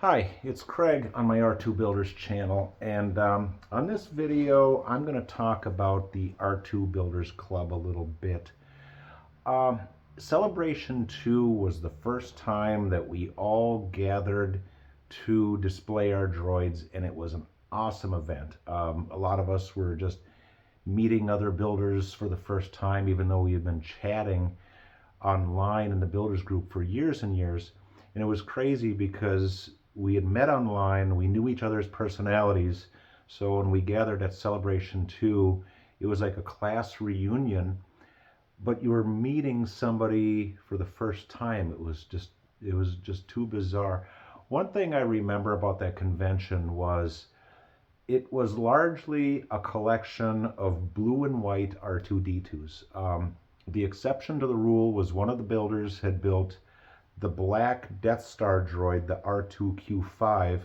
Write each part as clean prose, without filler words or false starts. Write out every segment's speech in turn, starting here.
Hi, it's Craig on my R2 Builders channel, and on this video I'm going to talk about the R2 Builders Club a little bit. Um, Celebration 2 was the first time that we all gathered to display our droids, and it was an awesome event. A lot of us were just meeting other builders for the first time, even though we had been chatting online in the builders group for years and years. And it was crazy because we had met online, we knew each other's personalities. So when we gathered at Celebration 2, it was like a class reunion, but you were meeting somebody for the first time. It was just too bizarre. One thing I remember about that convention was it was largely a collection of blue and white R2-D2s. The exception to the rule was one of the builders had built the black Death Star droid, the R2Q5.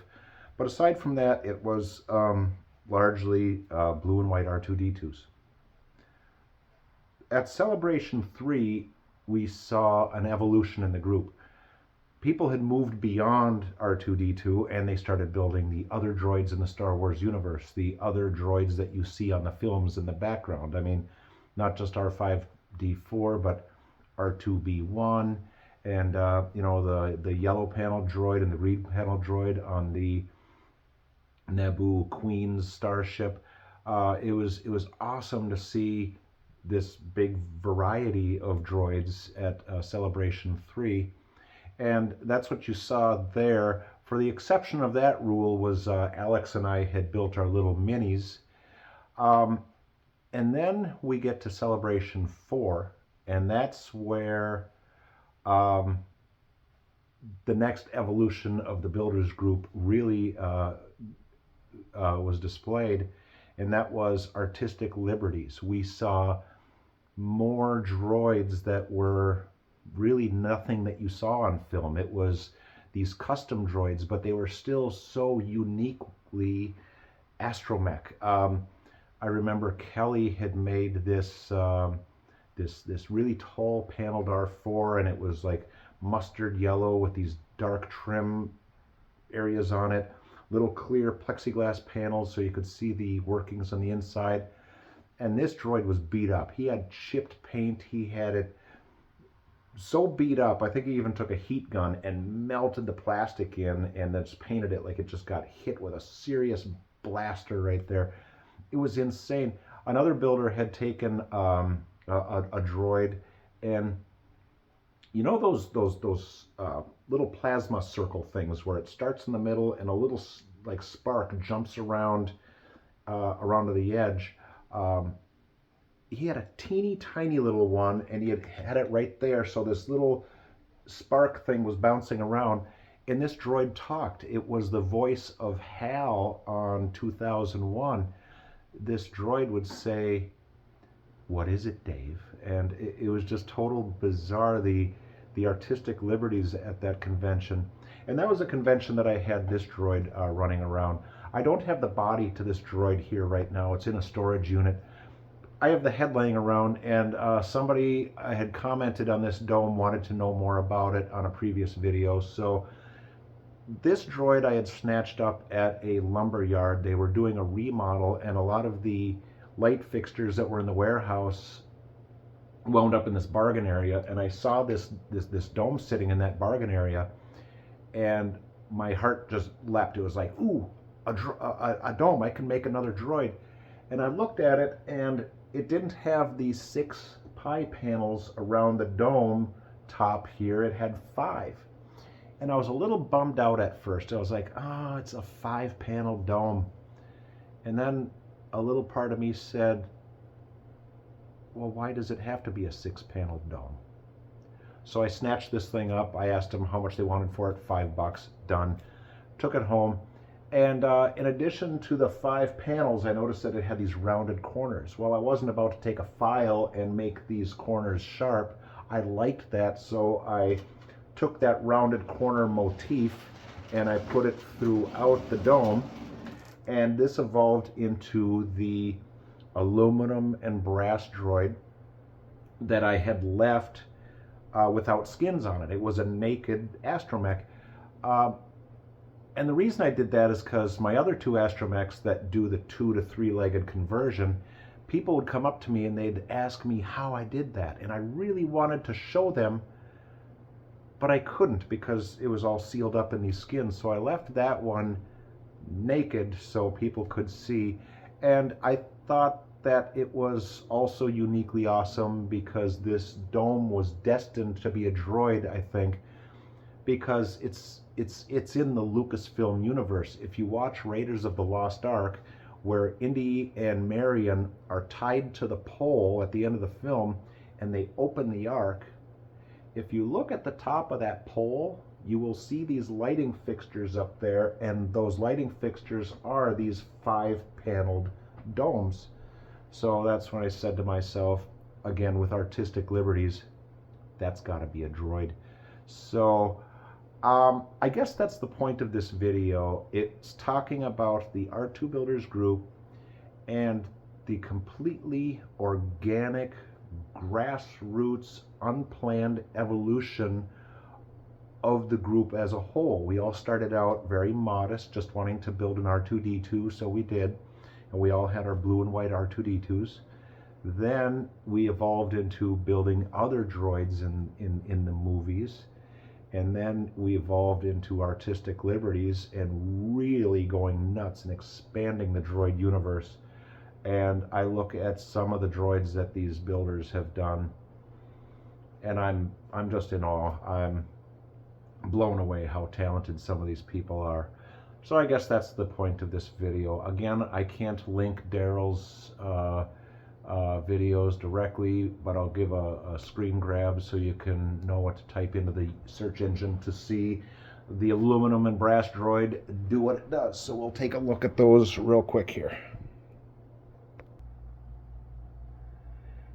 But aside from that, it was largely blue and white R2-D2s. At Celebration 3, we saw an evolution in the group. People had moved beyond R2-D2 and they started building the other droids in the Star Wars universe, the other droids that you see on the films in the background. I mean, not just R5D4, but R2B1, and the yellow panel droid and the green panel droid on the Naboo Queen's starship. It was awesome to see this big variety of droids at Celebration 3. And that's what you saw there. For the exception of that rule was Alex and I had built our little minis. And then we get to Celebration 4, and that's where the next evolution of the builders group really was displayed, and that was artistic liberties. We saw more droids that were really nothing that you saw on film. It was these custom droids, but they were still so uniquely astromech. I remember Kelly had made this really tall paneled R4, and it was like mustard yellow with these dark trim areas on it, little clear plexiglass panels so you could see the workings on the inside. And this droid was beat up. He had chipped paint. He had it so beat up, I think he even took a heat gun and melted the plastic in and then just painted it like it just got hit with a serious blaster right there. It was insane. Another builder had taken a droid, and you know those little plasma circle things where it starts in the middle and a little like spark jumps around around to the edge. He had a teeny tiny little one, and he had it right there, so this little spark thing was bouncing around, and this droid talked. It was the voice of Hal on 2001. This droid would say, "What is it, Dave?" And it was just total bizarre, the artistic liberties at that convention. And that was a convention that I had this droid running around. I don't have the body to this droid here right now. It's in a storage unit. I have the head laying around, and somebody had commented on this dome, wanted to know more about it on a previous video. So this droid I had snatched up at a lumber yard. They were doing a remodel, and a lot of the light fixtures that were in the warehouse wound up in this bargain area, and I saw this dome sitting in that bargain area, and my heart just leapt. It was like, ooh, a dome. I can make another droid. And I looked at it, and it didn't have these 6 pie panels around the dome top here. It had 5. And I was a little bummed out at first. I was like, oh, it's a 5-panel dome. And then a little part of me said, well, why does it have to be a 6-panel dome? So I snatched this thing up. I asked them how much they wanted for it. $5, done. Took it home. And in addition to the 5 panels, I noticed that it had these rounded corners. Well, I wasn't about to take a file and make these corners sharp. I liked that, so I took that rounded corner motif and I put it throughout the dome. And this evolved into the aluminum and brass droid that I had left without skins on it. It was a naked astromech. And the reason I did that is because my other two astromechs that do the 2 to 3-legged conversion, people would come up to me and they'd ask me how I did that. And I really wanted to show them, but I couldn't because it was all sealed up in these skins. So I left that one naked so people could see. And I thought that it was also uniquely awesome because this dome was destined to be a droid, I think, because it's in the Lucasfilm universe. If you watch Raiders of the Lost Ark, where Indy and Marion are tied to the pole at the end of the film and they open the Ark, if you look at the top of that pole, you will see these lighting fixtures up there, and those lighting fixtures are these 5-paneled domes. So that's when I said to myself, again with artistic liberties, that's got to be a droid. So I guess that's the point of this video. It's talking about the R2 Builders group and the completely organic, grassroots, unplanned evolution of the group as a whole. We all started out very modest, just wanting to build an R2-D2, so we did. And we all had our blue and white R2-D2s. Then we evolved into building other droids in the movies. And then we evolved into artistic liberties and really going nuts and expanding the droid universe. And I look at some of the droids that these builders have done, and I'm just in awe. I'm blown away how talented some of these people are. So I guess that's the point of this video. Again, I can't link Daryl's videos directly, but I'll give a screen grab so you can know what to type into the search engine to see the aluminum and brass droid do what it does. So we'll take a look at those real quick here.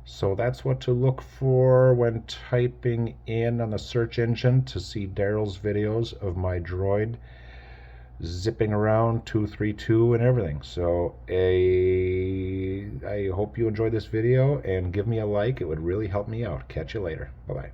So that's what to look for when typing in on the search engine to see Daryl's videos of my droid zipping around 232 and everything. So I hope you enjoyed this video and give me a like. It would really help me out. Catch you later. Bye-bye.